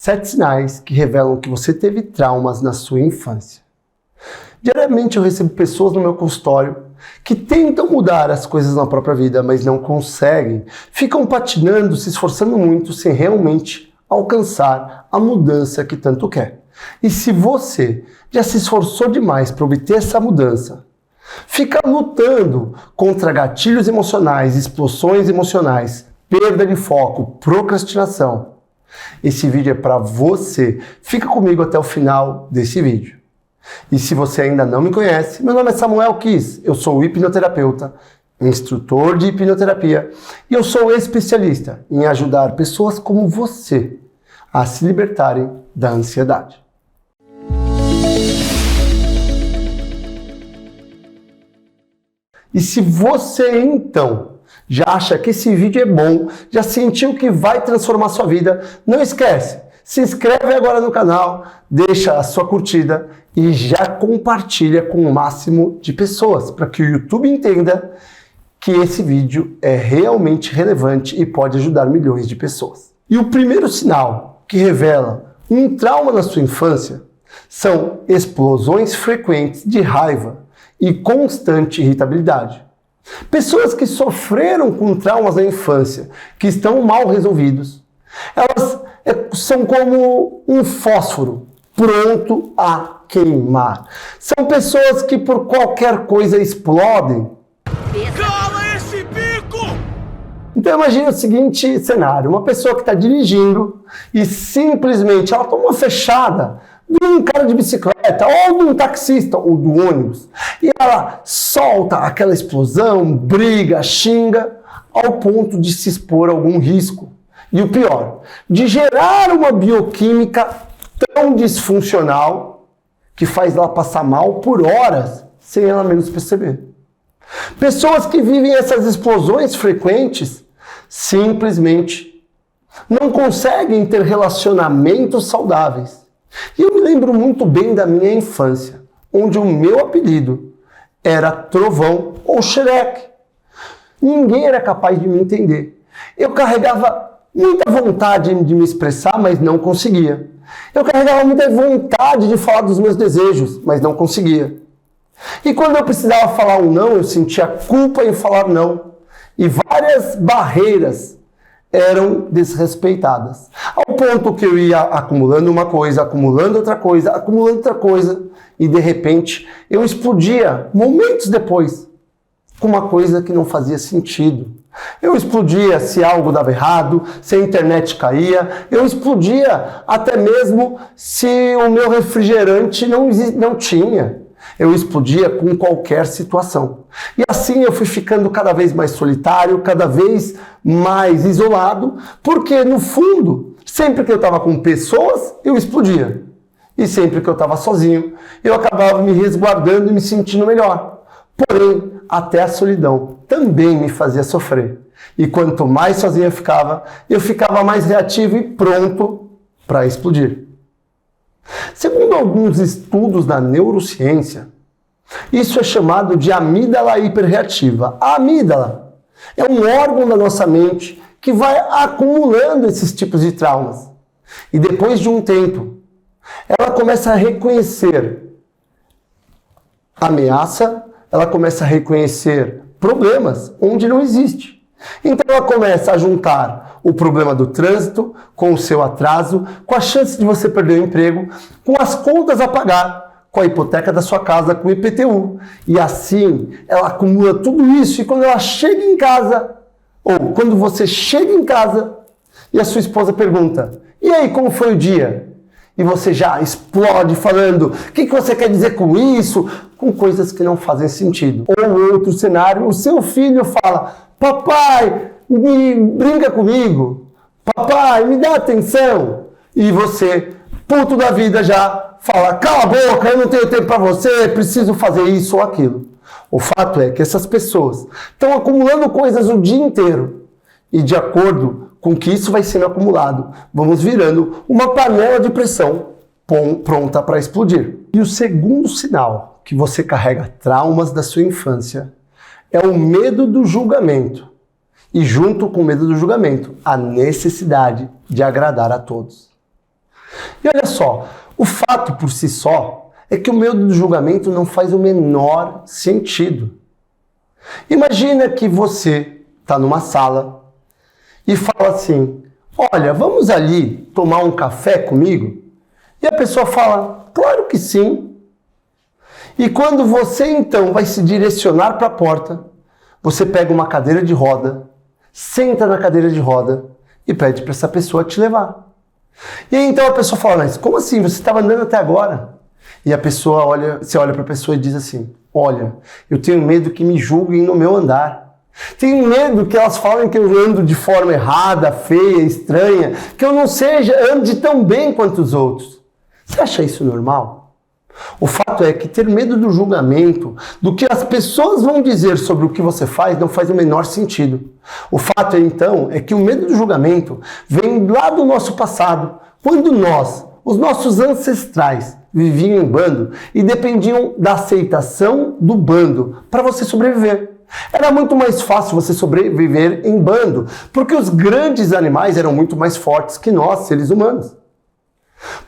7 sinais que revelam que você teve traumas na sua infância. Diariamente eu recebo pessoas no meu consultório que tentam mudar as coisas na própria vida, mas não conseguem. Ficam patinando, se esforçando muito, sem realmente alcançar a mudança que tanto quer. E se você já se esforçou demais para obter essa mudança, fica lutando contra gatilhos emocionais, explosões emocionais, perda de foco, procrastinação, esse vídeo é para você. Fica comigo até o final desse vídeo. E se você ainda não me conhece, meu nome é Samuel Kiss, eu sou hipnoterapeuta, instrutor de hipnoterapia e eu sou especialista em ajudar pessoas como você a se libertarem da ansiedade. E se você então já acha que esse vídeo é bom, já sentiu que vai transformar sua vida, não esquece, se inscreve agora no canal, deixa a sua curtida e já compartilha com o máximo de pessoas, para que o YouTube entenda que esse vídeo é realmente relevante e pode ajudar milhões de pessoas. E o primeiro sinal que revela um trauma na sua infância são explosões frequentes de raiva e constante irritabilidade. Pessoas que sofreram com traumas na infância, que estão mal resolvidos, elas são como um fósforo pronto a queimar. São pessoas que por qualquer coisa explodem. Cala esse bico! Então imagine o seguinte cenário, uma pessoa que está dirigindo e simplesmente ela toma uma fechada de um cara de bicicleta, ou de um taxista, ou do ônibus, e ela solta aquela explosão, briga, xinga, ao ponto de se expor a algum risco. E o pior, de gerar uma bioquímica tão disfuncional que faz ela passar mal por horas sem ela menos perceber. Pessoas que vivem essas explosões frequentes simplesmente não conseguem ter relacionamentos saudáveis. E eu me lembro muito bem da minha infância, onde o meu apelido era Trovão ou Shrek. Ninguém era capaz de me entender. Eu carregava muita vontade de me expressar, mas não conseguia. Eu carregava muita vontade de falar dos meus desejos, mas não conseguia. E quando eu precisava falar um não, eu sentia culpa em falar não. E várias barreiras eram desrespeitadas. Ao ponto que eu ia acumulando uma coisa, acumulando outra coisa, e de repente eu explodia momentos depois com uma coisa que não fazia sentido. Eu explodia se algo dava errado, se a internet caía, eu explodia até mesmo se o meu refrigerante não tinha. Eu explodia com qualquer situação. E assim eu fui ficando cada vez mais solitário, cada vez mais isolado, porque no fundo, sempre que eu estava com pessoas, eu explodia. E sempre que eu estava sozinho, eu acabava me resguardando e me sentindo melhor. Porém, até a solidão também me fazia sofrer. E quanto mais sozinho eu ficava mais reativo e pronto para explodir. Segundo alguns estudos da neurociência, isso é chamado de amígdala hiperreativa. A amígdala é um órgão da nossa mente que vai acumulando esses tipos de traumas. E depois de um tempo, ela começa a reconhecer ameaça, ela começa a reconhecer problemas onde não existe. Então ela começa a juntar o problema do trânsito com o seu atraso, com a chance de você perder o emprego, com as contas a pagar, com a hipoteca da sua casa, com o IPTU. E assim ela acumula tudo isso e quando ela chega em casa, ou quando você chega em casa e a sua esposa pergunta: e aí, como foi o dia? E você já explode falando: o que você quer dizer com isso? Com coisas que não fazem sentido. Ou outro cenário, o seu filho fala: papai, brinca comigo. Papai, me dá atenção. E você, puto da vida, já fala: cala a boca, eu não tenho tempo para você, preciso fazer isso ou aquilo. O fato é que essas pessoas estão acumulando coisas o dia inteiro. E de acordo com que isso vai sendo acumulado, vamos virando uma panela de pressão pronta para explodir. E o segundo sinal que você carrega traumas da sua infância é o medo do julgamento. E junto com o medo do julgamento, a necessidade de agradar a todos. E olha só, o fato por si só é que o medo do julgamento não faz o menor sentido. Imagina que você está numa sala e fala assim, olha, vamos ali tomar um café comigo? E a pessoa fala, claro que sim. E quando você então vai se direcionar para a porta, você pega uma cadeira de roda, senta na cadeira de roda e pede para essa pessoa te levar. E aí então a pessoa fala, mas como assim? Você estava andando até agora? E a pessoa você olha para a pessoa e diz assim, olha, eu tenho medo que me julguem no meu andar. Tenho medo que elas falem que eu ando de forma errada, feia, estranha, que eu não ande tão bem quanto os outros. Você acha isso normal? O fato é que ter medo do julgamento, do que as pessoas vão dizer sobre o que você faz, não faz o menor sentido. O fato então é que o medo do julgamento vem lá do nosso passado, quando os nossos ancestrais, viviam em bando e dependiam da aceitação do bando para você sobreviver. Era muito mais fácil você sobreviver em bando, porque os grandes animais eram muito mais fortes que nós, seres humanos.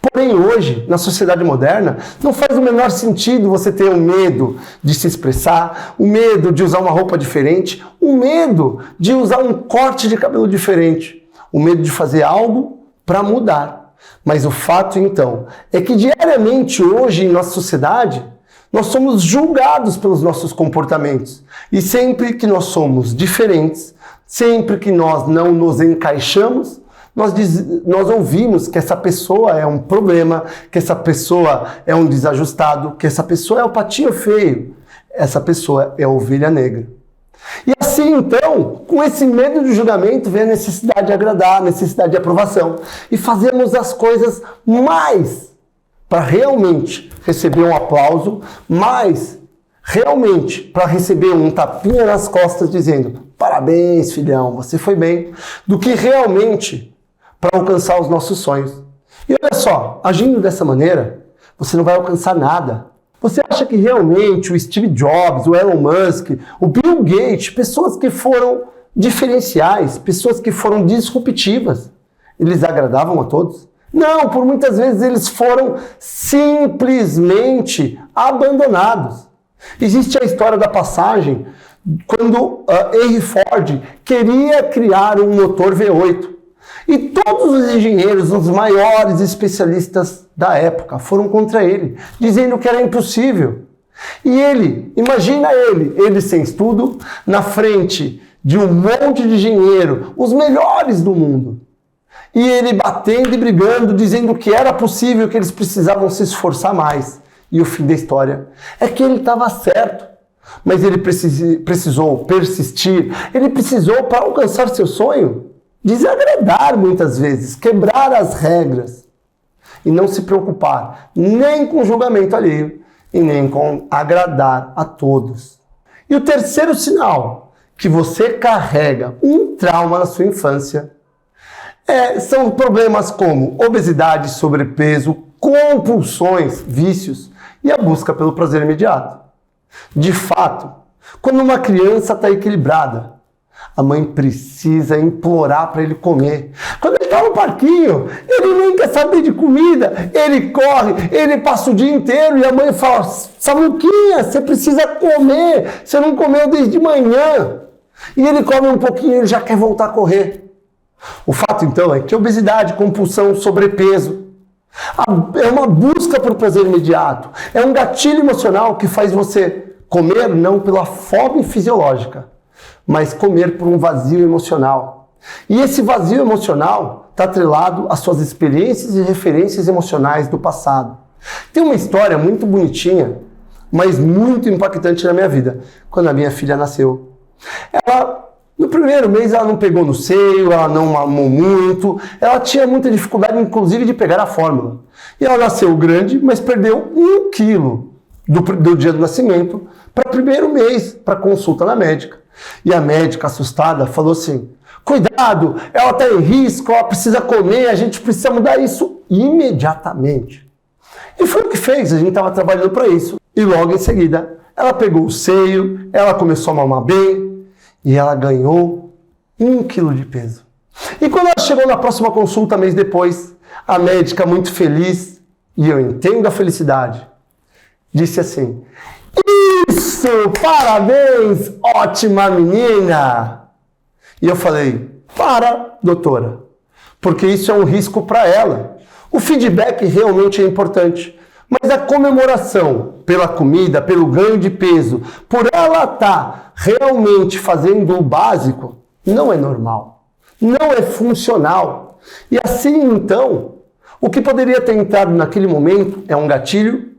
Porém, hoje, na sociedade moderna, não faz o menor sentido você ter o medo de se expressar, o medo de usar uma roupa diferente, o medo de usar um corte de cabelo diferente, o medo de fazer algo para mudar. Mas o fato, então, é que diariamente hoje em nossa sociedade, nós somos julgados pelos nossos comportamentos. E sempre que nós somos diferentes, sempre que nós não nos encaixamos, nós ouvimos que essa pessoa é um problema, que essa pessoa é um desajustado, que essa pessoa é o patinho feio, essa pessoa é a ovelha negra. E assim, então, com esse medo de julgamento vem a necessidade de agradar, a necessidade de aprovação. E fazemos as coisas mais para realmente receber um aplauso, mais realmente para receber um tapinha nas costas dizendo parabéns, filhão, você foi bem, do que realmente para alcançar os nossos sonhos. E olha só, agindo dessa maneira, você não vai alcançar nada. Você acha que realmente o Steve Jobs, o Elon Musk, o Bill Gates, pessoas que foram diferenciais, pessoas que foram disruptivas, eles agradavam a todos? Não, por muitas vezes eles foram simplesmente abandonados. Existe a história da passagem quando Henry Ford queria criar um motor V8. E todos os engenheiros, os maiores especialistas da época, foram contra ele, dizendo que era impossível. E imagina ele sem estudo, na frente de um monte de engenheiro, os melhores do mundo. E ele batendo e brigando, dizendo que era possível, que eles precisavam se esforçar mais. E o fim da história é que ele estava certo. Mas ele precisou persistir, ele precisou, para alcançar seu sonho, desagradar muitas vezes, quebrar as regras e não se preocupar nem com o julgamento alheio e nem com agradar a todos. E o terceiro sinal que você carrega um trauma na sua infância são problemas como obesidade, sobrepeso, compulsões, vícios e a busca pelo prazer imediato. De fato, quando uma criança está equilibrada, a mãe precisa implorar para ele comer. Quando ele está no parquinho, ele nem quer saber de comida, ele corre, ele passa o dia inteiro e a mãe fala, Samuquinha, você precisa comer, você não comeu desde manhã. E ele come um pouquinho e ele já quer voltar a correr. O fato então é que obesidade, compulsão, sobrepeso, é uma busca por prazer imediato, é um gatilho emocional que faz você comer não pela fome fisiológica, mas comer por um vazio emocional. E esse vazio emocional está atrelado às suas experiências e referências emocionais do passado. Tem uma história muito bonitinha, mas muito impactante na minha vida, quando a minha filha nasceu. No primeiro mês ela não pegou no seio, ela não mamou muito, ela tinha muita dificuldade inclusive de pegar a fórmula. E ela nasceu grande, mas perdeu 1 quilo do dia do nascimento para o primeiro mês, para consulta na médica. E a médica, assustada, falou assim, cuidado, ela está em risco, ela precisa comer, a gente precisa mudar isso imediatamente. E foi o que fez, a gente estava trabalhando para isso. E logo em seguida, ela pegou o seio, ela começou a mamar bem, e ela ganhou 1 quilo de peso. E quando ela chegou na próxima consulta, mês depois, A médica, muito feliz, e eu entendo a felicidade, disse assim: isso, parabéns, ótima menina! E eu falei: para, doutora, porque isso é um risco para ela. O feedback realmente é importante, mas a comemoração pela comida, pelo ganho de peso, por ela estar realmente fazendo o básico, não é normal, não é funcional. E assim, então, o que poderia ter entrado naquele momento é um gatilho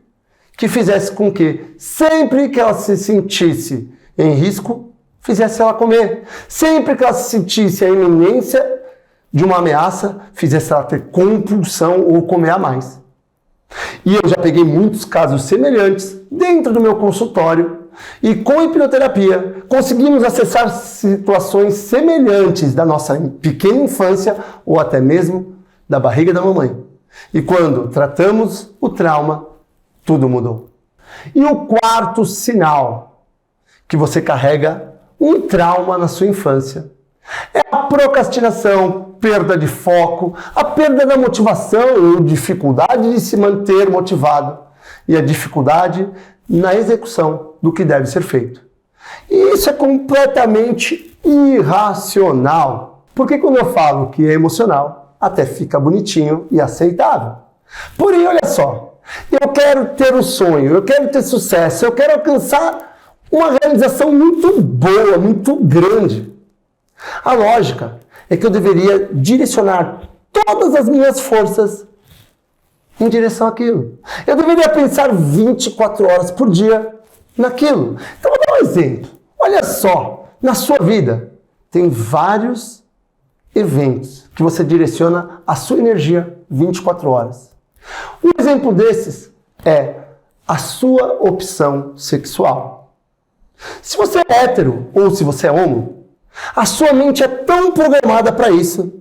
que fizesse com que, sempre que ela se sentisse em risco, fizesse ela comer. Sempre que ela se sentisse a iminência de uma ameaça, fizesse ela ter compulsão ou comer a mais. E eu já peguei muitos casos semelhantes dentro do meu consultório e com hipnoterapia conseguimos acessar situações semelhantes da nossa pequena infância ou até mesmo da barriga da mamãe. E quando tratamos o trauma, tudo mudou. E o quarto sinal que você carrega um trauma na sua infância é a procrastinação, perda de foco, a perda da motivação ou dificuldade de se manter motivado e a dificuldade na execução do que deve ser feito. E isso é completamente irracional, porque quando eu falo que é emocional, até fica bonitinho e aceitável. Porém, olha só, eu quero ter um sonho, eu quero ter sucesso, eu quero alcançar uma realização muito boa, muito grande. A lógica é que eu deveria direcionar todas as minhas forças em direção àquilo. Eu deveria pensar 24 horas por dia naquilo. Então, vou dar um exemplo. Olha só, na sua vida tem vários eventos que você direciona a sua energia 24 horas. Um exemplo desses é a sua opção sexual. Se você é hétero ou se você é homo, a sua mente é tão programada para isso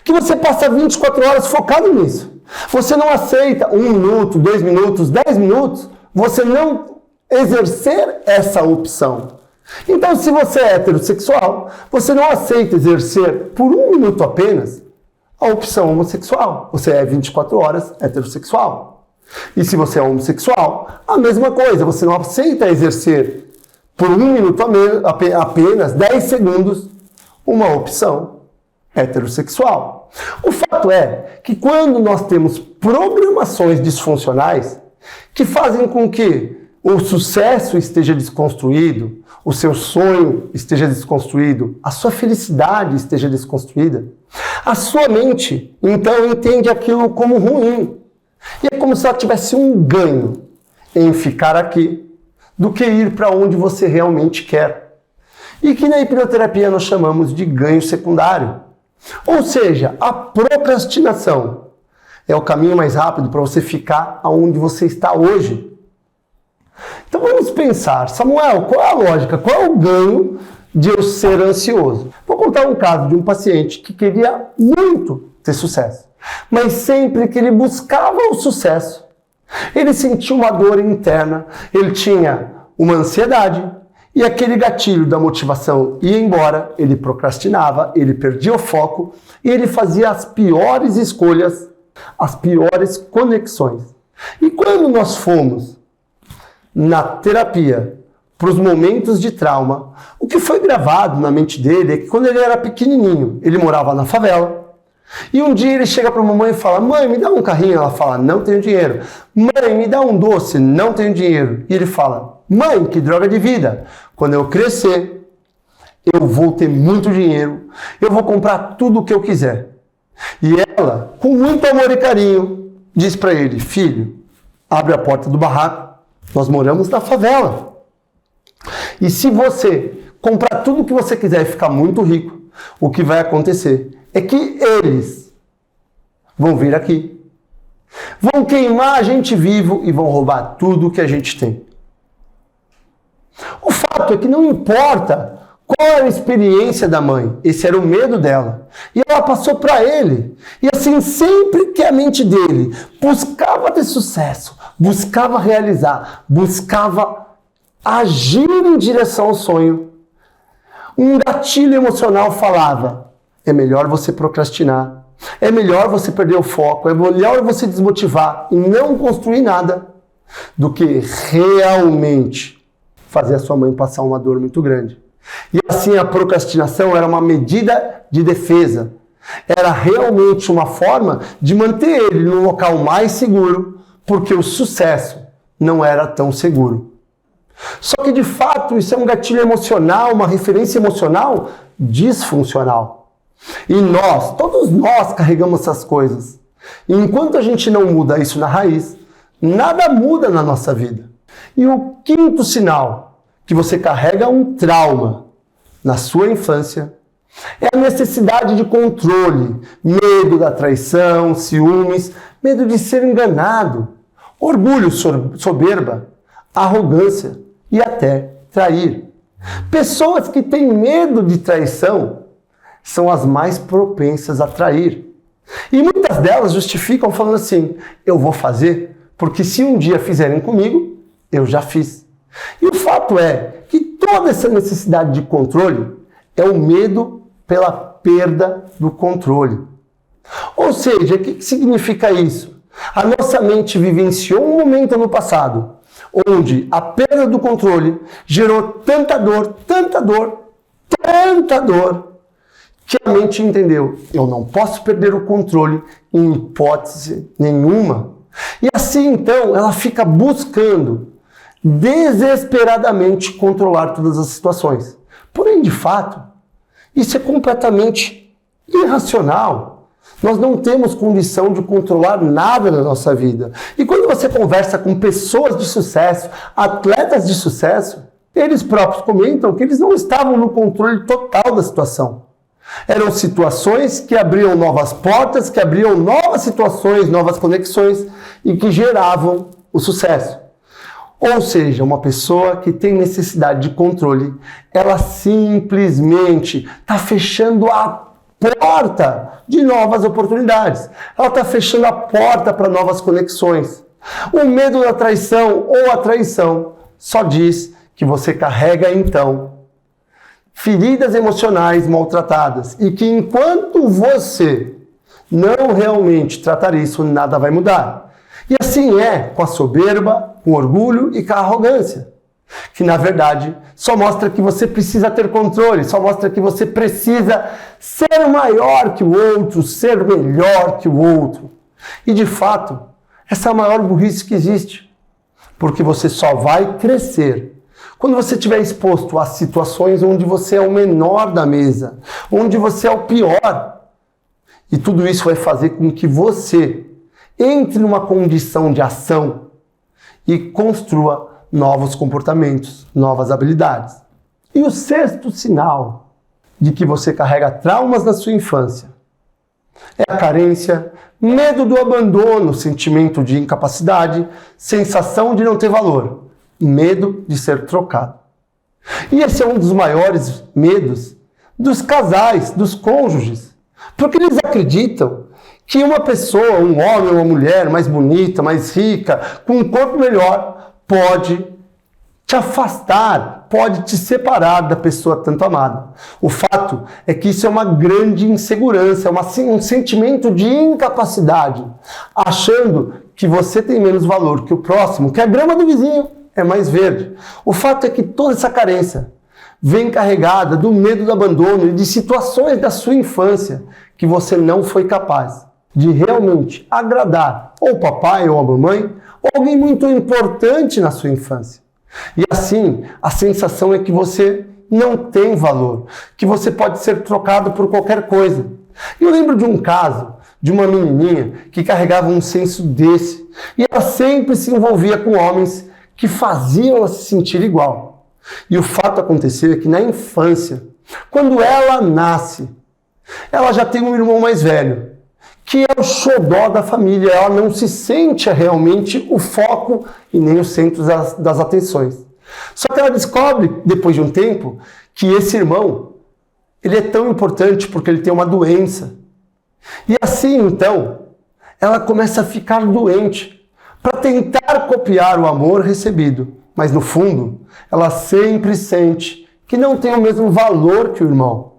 que você passa 24 horas focado nisso. Você não aceita 1 minuto, 2 minutos, 10 minutos, você não exercer essa opção. Então, se você é heterossexual, você não aceita exercer por 1 minuto apenas a opção homossexual. Você é 24 horas heterossexual. E se você é homossexual, a mesma coisa. Você não aceita exercer por 1 minuto apenas 10 segundos uma opção heterossexual. O fato é que quando nós temos programações disfuncionais que fazem com que o sucesso esteja desconstruído, o seu sonho esteja desconstruído, a sua felicidade esteja desconstruída, a sua mente, então, entende aquilo como ruim. E é como se ela tivesse um ganho em ficar aqui do que ir para onde você realmente quer. E que na hipnoterapia nós chamamos de ganho secundário. Ou seja, a procrastinação é o caminho mais rápido para você ficar aonde você está hoje. Então vamos pensar, Samuel, qual é a lógica? Qual é o ganho de eu ser ansioso? Vou contar um caso de um paciente que queria muito ter sucesso, mas sempre que ele buscava o sucesso, ele sentia uma dor interna, ele tinha uma ansiedade e aquele gatilho da motivação ia embora, ele procrastinava, ele perdia o foco e ele fazia as piores escolhas, as piores conexões. E quando nós fomos na terapia para os momentos de trauma, o que foi gravado na mente dele é que quando ele era pequenininho, ele morava na favela, e um dia ele chega para a mamãe e fala: mãe, me dá um carrinho. Ela fala: não tenho dinheiro. Mãe, me dá um doce. Não tenho dinheiro. E ele fala: mãe, que droga de vida. Quando eu crescer, eu vou ter muito dinheiro. Eu vou comprar tudo o que eu quiser. E ela, com muito amor e carinho, diz para ele: filho, abre a porta do barraco. Nós moramos na favela. E se você comprar tudo o que você quiser e ficar muito rico, o que vai acontecer é que eles vão vir aqui, vão queimar a gente vivo e vão roubar tudo que a gente tem. O fato é que não importa qual era a experiência da mãe, esse era o medo dela. E ela passou para ele. E assim, sempre que a mente dele buscava ter sucesso, buscava realizar, buscava agir em direção ao sonho, um gatilho emocional falava: é melhor você procrastinar, É melhor você perder o foco, é melhor você desmotivar e não construir nada do que realmente fazer a sua mãe passar uma dor muito grande. E assim a procrastinação era uma medida de defesa. Era realmente uma forma de manter ele no local mais seguro, porque o sucesso não era tão seguro. Só que de fato isso é um gatilho emocional, uma referência emocional disfuncional. E nós, todos nós carregamos essas coisas. E enquanto a gente não muda isso na raiz, nada muda na nossa vida. E o quinto sinal que você carrega um trauma na sua infância é a necessidade de controle, medo da traição, ciúmes, medo de ser enganado, orgulho, soberba, arrogância e até trair. Pessoas que têm medo de traição são as mais propensas a trair. E muitas delas justificam falando assim, eu vou fazer porque se um dia fizerem comigo, eu já fiz. E o fato é que toda essa necessidade de controle é o medo pela perda do controle. Ou seja, o que significa isso? A nossa mente vivenciou um momento no passado onde a perda do controle gerou tanta dor, que a mente entendeu, eu não posso perder o controle em hipótese nenhuma. E assim, então, ela fica buscando desesperadamente controlar todas as situações. Porém, de fato, isso é completamente irracional. Nós não temos condição de controlar nada na nossa vida. E quando você conversa com pessoas de sucesso, atletas de sucesso, eles próprios comentam que eles não estavam no controle total da situação. Eram situações que abriam novas portas, que abriam novas situações, novas conexões e que geravam o sucesso. Ou seja, uma pessoa que tem necessidade de controle, ela simplesmente está fechando a porta de novas oportunidades. Ela está fechando a porta para novas conexões. O medo da traição ou a traição só diz que você carrega, então, feridas emocionais maltratadas e que enquanto você não realmente tratar isso, nada vai mudar. E assim é com a soberba, com o orgulho e com a arrogância, que na verdade só mostra que você precisa ter controle, só mostra que você precisa ser maior que o outro, ser melhor que o outro. E de fato, essa é a maior burrice que existe, porque você só vai crescer quando você estiver exposto a situações onde você é o menor da mesa, onde você é o pior. E tudo isso vai fazer com que você entre numa condição de ação e construa novos comportamentos, novas habilidades. E o sexto sinal de que você carrega traumas na sua infância é a carência, medo do abandono, sentimento de incapacidade, sensação de não ter valor, medo de ser trocado. E esse é um dos maiores medos dos casais, dos cônjuges, porque eles acreditam que uma pessoa, um homem ou uma mulher mais bonita, mais rica, com um corpo melhor, pode te afastar, pode te separar da pessoa tanto amada. O fato é que isso é uma grande insegurança, é um sentimento de incapacidade, achando que você tem menos valor que o próximo, que a grama do vizinho é mais verde. O fato é que toda essa carência vem carregada do medo do abandono e de situações da sua infância que você não foi capaz de realmente agradar ou o papai ou a mamãe, ou alguém muito importante na sua infância. E assim, a sensação é que você não tem valor, que você pode ser trocado por qualquer coisa. Eu lembro de um caso de uma menininha que carregava um senso desse, e ela sempre se envolvia com homens que faziam ela se sentir igual. E o fato aconteceu é que na infância, quando ela nasce, ela já tem um irmão mais velho, que é o xodó da família, ela não se sente realmente o foco e nem o centro das atenções. Só que ela descobre, depois de um tempo, que esse irmão, ele é tão importante porque ele tem uma doença. E assim, então, ela começa a ficar doente para tentar copiar o amor recebido. Mas no fundo, ela sempre sente que não tem o mesmo valor que o irmão.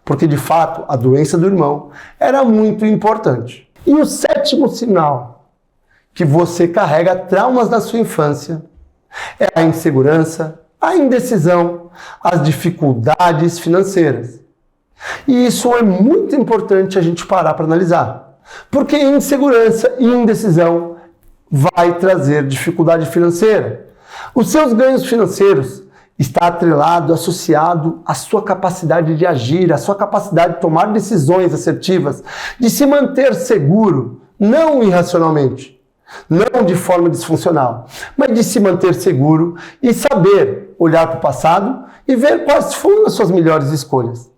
porque de fato a doença do irmão era muito importante. E o 7º sinal que você carrega traumas da sua infância é a insegurança, a indecisão, as dificuldades financeiras. E isso é muito importante a gente parar para analisar, porque insegurança e indecisão vai trazer dificuldade financeira. Os seus ganhos financeiros está atrelado, associado à sua capacidade de agir, à sua capacidade de tomar decisões assertivas, de se manter seguro, não irracionalmente, não de forma disfuncional, mas de se manter seguro e saber olhar para o passado e ver quais foram as suas melhores escolhas.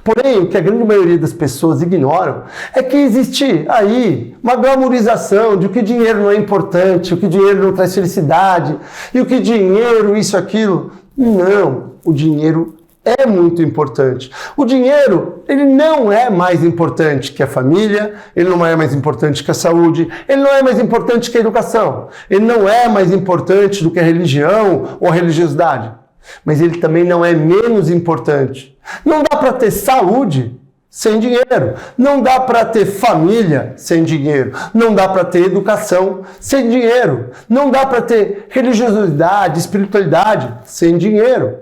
Porém, o que a grande maioria das pessoas ignoram é que existe aí uma glamourização de que dinheiro não é importante, o que dinheiro não traz felicidade, e o que dinheiro, isso, aquilo. Não, o dinheiro é muito importante. O dinheiro, ele não é mais importante que a família, ele não é mais importante que a saúde, ele não é mais importante que a educação, ele não é mais importante do que a religião ou a religiosidade, mas ele também não é menos importante. Não dá para ter saúde sem dinheiro, não dá para ter família sem dinheiro, não dá para ter educação sem dinheiro, não dá para ter religiosidade, espiritualidade sem dinheiro.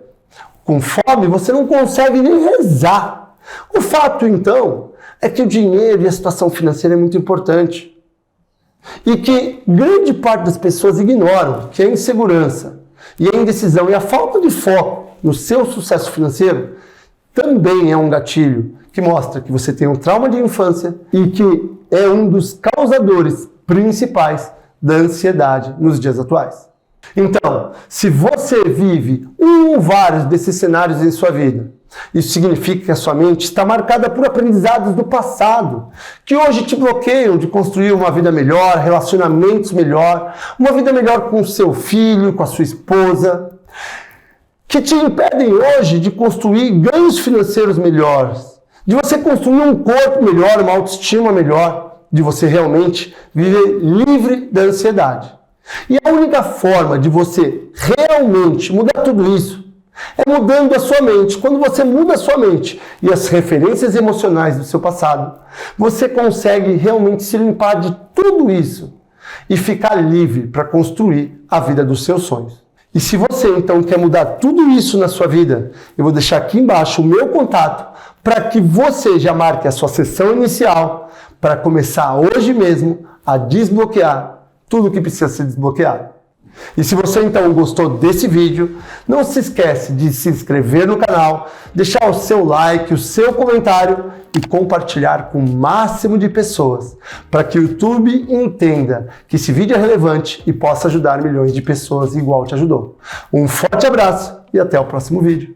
Com fome você não consegue nem rezar. O fato então é que o dinheiro e a situação financeira é muito importante e que grande parte das pessoas ignoram que a insegurança e a indecisão e a falta de foco no seu sucesso financeiro também é um gatilho que mostra que você tem um trauma de infância e que é um dos causadores principais da ansiedade nos dias atuais. Então, se você vive um ou vários desses cenários em sua vida, isso significa que a sua mente está marcada por aprendizados do passado, que hoje te bloqueiam de construir uma vida melhor, relacionamentos melhor, uma vida melhor com o seu filho, com a sua esposa, que te impedem hoje de construir ganhos financeiros melhores, de você construir um corpo melhor, uma autoestima melhor, de você realmente viver livre da ansiedade. E a única forma de você realmente mudar tudo isso é mudando a sua mente. Quando você muda a sua mente e as referências emocionais do seu passado, você consegue realmente se limpar de tudo isso e ficar livre para construir a vida dos seus sonhos. E se você então quer mudar tudo isso na sua vida, eu vou deixar aqui embaixo o meu contato para que você já marque a sua sessão inicial para começar hoje mesmo a desbloquear tudo que precisa ser desbloqueado. E se você então gostou desse vídeo, não se esquece de se inscrever no canal, deixar o seu like, o seu comentário e compartilhar com o máximo de pessoas, para que o YouTube entenda que esse vídeo é relevante e possa ajudar milhões de pessoas igual te ajudou. Um forte abraço e até o próximo vídeo.